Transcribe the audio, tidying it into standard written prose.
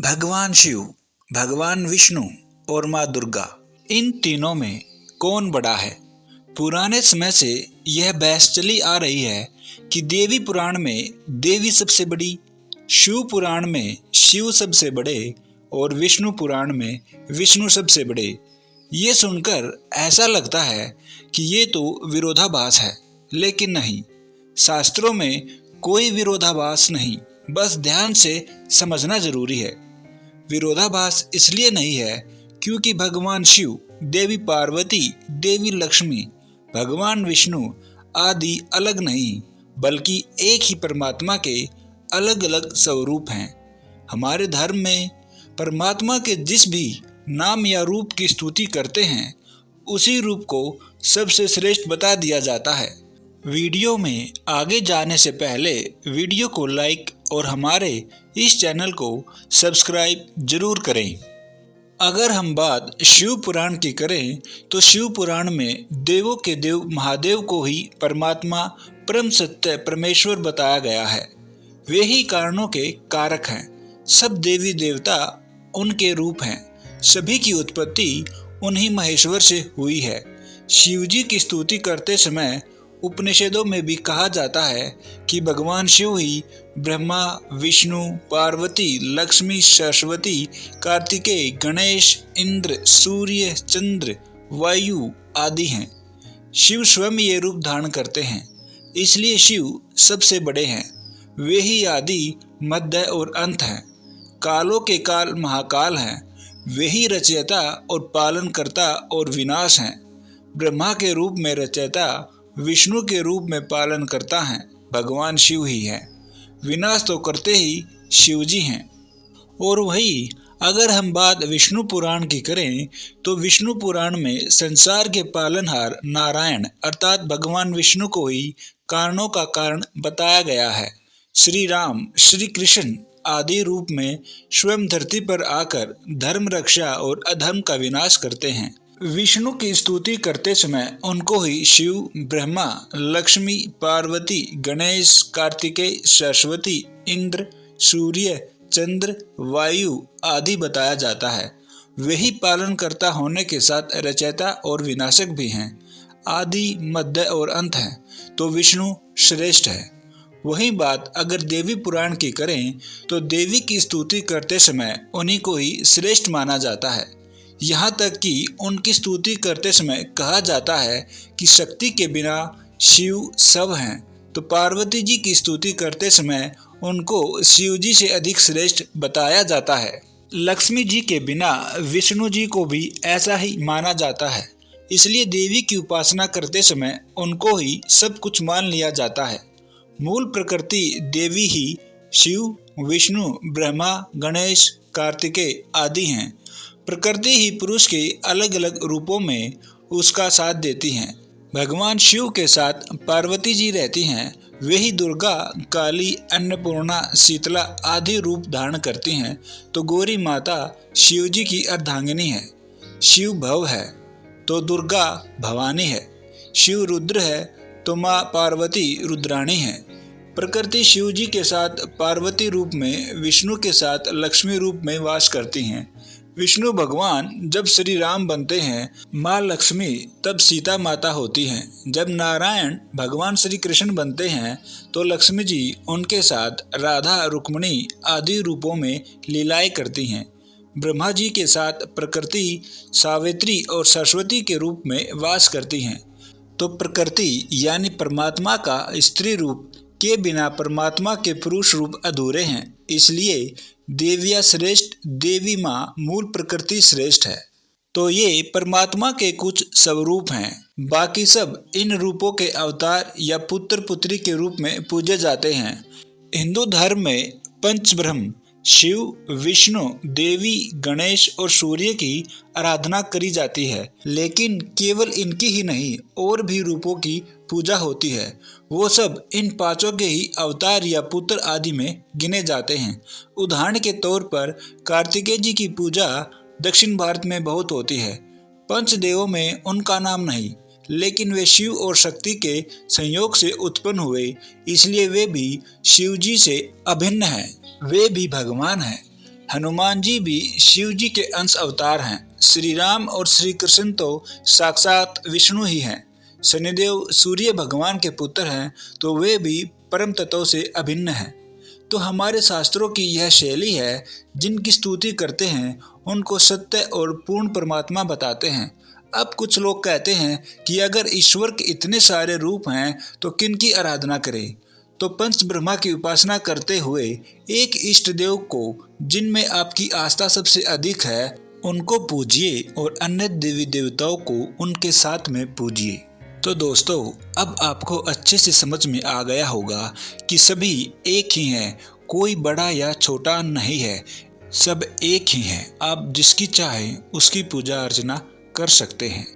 भगवान शिव, भगवान विष्णु और माँ दुर्गा, इन तीनों में कौन बड़ा है? पुराने समय से यह बहस चली आ रही है कि देवी पुराण में देवी सबसे बड़ी, शिव पुराण में शिव सबसे बड़े और विष्णु पुराण में विष्णु सबसे बड़े। ये सुनकर ऐसा लगता है कि ये तो विरोधाभास है, लेकिन नहीं, शास्त्रों में कोई विरोधाभास नहीं, बस ध्यान से समझना जरूरी है। विरोधाभास इसलिए नहीं है क्योंकि भगवान शिव, देवी पार्वती, देवी लक्ष्मी, भगवान विष्णु आदि अलग नहीं, बल्कि एक ही परमात्मा के अलग अलग स्वरूप हैं। हमारे धर्म में परमात्मा के जिस भी नाम या रूप की स्तुति करते हैं, उसी रूप को सबसे श्रेष्ठ बता दिया जाता है। वीडियो में आगे जाने से पहले वीडियो को लाइक और हमारे इस चैनल को सब्सक्राइब जरूर करें। अगर हम बात शिव पुराण की करें तो शिव पुराण में देवों के देव महादेव को ही परमात्मा, परम सत्य परमेश्वर बताया गया है। वे ही कारणों के कारक हैं। सब देवी देवता उनके रूप हैं। सभी की उत्पत्ति उन्हीं महेश्वर से हुई है। शिव जी की स्तुति करते समय उपनिषदों में भी कहा जाता है कि भगवान शिव ही ब्रह्मा, विष्णु, पार्वती, लक्ष्मी, सरस्वती, कार्तिकेय, गणेश, इंद्र, सूर्य, चंद्र, वायु आदि हैं। शिव स्वयं ये रूप धारण करते हैं, इसलिए शिव सबसे बड़े हैं। वे ही आदि, मध्य और अंत हैं। कालों के काल महाकाल हैं। वे ही रचयिता और पालन करता और विनाश हैं। ब्रह्मा के रूप में रचयिता, विष्णु के रूप में पालन करता है भगवान शिव ही है। विनाश तो करते ही शिव जी हैं। और वही अगर हम बात विष्णु पुराण की करें तो विष्णु पुराण में संसार के पालनहार नारायण अर्थात भगवान विष्णु को ही कारणों का कारण बताया गया है। श्री राम, श्री कृष्ण आदि रूप में स्वयं धरती पर आकर धर्म रक्षा और अधर्म का विनाश करते हैं। विष्णु की स्तुति करते समय उनको ही शिव, ब्रह्मा, लक्ष्मी, पार्वती, गणेश, कार्तिकेय, सरस्वती, इंद्र, सूर्य, चंद्र, वायु आदि बताया जाता है। वही पालनकर्ता होने के साथ रचयिता और विनाशक भी हैं। आदि, मध्य और अंत हैं, तो विष्णु श्रेष्ठ है। वही बात अगर देवी पुराण की करें तो देवी की स्तुति करते समय उन्हीं को ही श्रेष्ठ माना जाता है। यहाँ तक कि उनकी स्तुति करते समय कहा जाता है कि शक्ति के बिना शिव सब हैं। तो पार्वती जी की स्तुति करते समय उनको शिव जी से अधिक श्रेष्ठ बताया जाता है। लक्ष्मी जी के बिना विष्णु जी को भी ऐसा ही माना जाता है। इसलिए देवी की उपासना करते समय उनको ही सब कुछ मान लिया जाता है। मूल प्रकृति देवी ही शिव, विष्णु, ब्रह्मा, गणेश, कार्तिकेय आदि हैं। प्रकृति ही पुरुष के अलग अलग रूपों में उसका साथ देती हैं। भगवान शिव के साथ पार्वती जी रहती हैं। वे ही दुर्गा, काली, अन्नपूर्णा, शीतला आदि रूप धारण करती हैं। तो गौरी माता शिव जी की अर्धांगिनी है। शिव भव है तो दुर्गा भवानी है। शिव रुद्र है तो माँ पार्वती रुद्राणी है। प्रकृति शिव जी के साथ पार्वती रूप में, विष्णु के साथ लक्ष्मी रूप में वास करती हैं। विष्णु भगवान जब श्री राम बनते हैं, माँ लक्ष्मी तब सीता माता होती हैं। जब नारायण भगवान श्री कृष्ण बनते हैं तो लक्ष्मी जी उनके साथ राधा, रुक्मिणी आदि रूपों में लीलाएं करती हैं। ब्रह्मा जी के साथ प्रकृति सावित्री और सरस्वती के रूप में वास करती हैं। तो प्रकृति यानी परमात्मा का स्त्री रूप के बिना परमात्मा के पुरुष रूप अधूरे हैं। इसलिए देवियाँ श्रेष्ठ, देवी माँ मूल प्रकृति श्रेष्ठ है। तो ये परमात्मा के कुछ स्वरूप हैं। बाकी सब इन रूपों के अवतार या पुत्र पुत्री के रूप में पूजे जाते हैं। हिंदू धर्म में पंचब्रह्म शिव, विष्णु, देवी, गणेश और सूर्य की आराधना करी जाती है। लेकिन केवल इनकी ही नहीं, और भी रूपों की पूजा होती है। वो सब इन पांचों के ही अवतार या पुत्र आदि में गिने जाते हैं। उदाहरण के तौर पर कार्तिकेय जी की पूजा दक्षिण भारत में बहुत होती है। पंचदेवों में उनका नाम नहीं, लेकिन वे शिव और शक्ति के संयोग से उत्पन्न हुए, इसलिए वे भी शिव जी से अभिन्न हैं। वे भी भगवान हैं। हनुमान जी भी शिव जी के अंश अवतार हैं। श्री राम और श्री कृष्ण तो साक्षात विष्णु ही हैं। शनिदेव सूर्य भगवान के पुत्र हैं, तो वे भी परम तत्व से अभिन्न हैं। तो हमारे शास्त्रों की यह शैली है, जिनकी स्तुति करते हैं उनको सत्य और पूर्ण परमात्मा बताते हैं। अब कुछ लोग कहते हैं कि अगर ईश्वर के इतने सारे रूप हैं तो किनकी आराधना करें। तो पंच ब्रह्मा की उपासना करते हुए एक इष्ट देव को जिनमें आपकी आस्था सबसे अधिक है उनको पूजिए और अन्य देवी देवताओं को उनके साथ में पूजिए। तो दोस्तों, अब आपको अच्छे से समझ में आ गया होगा कि सभी एक ही हैं, कोई बड़ा या छोटा नहीं है, सब एक ही हैं। आप जिसकी चाहें उसकी पूजा अर्चना कर सकते हैं।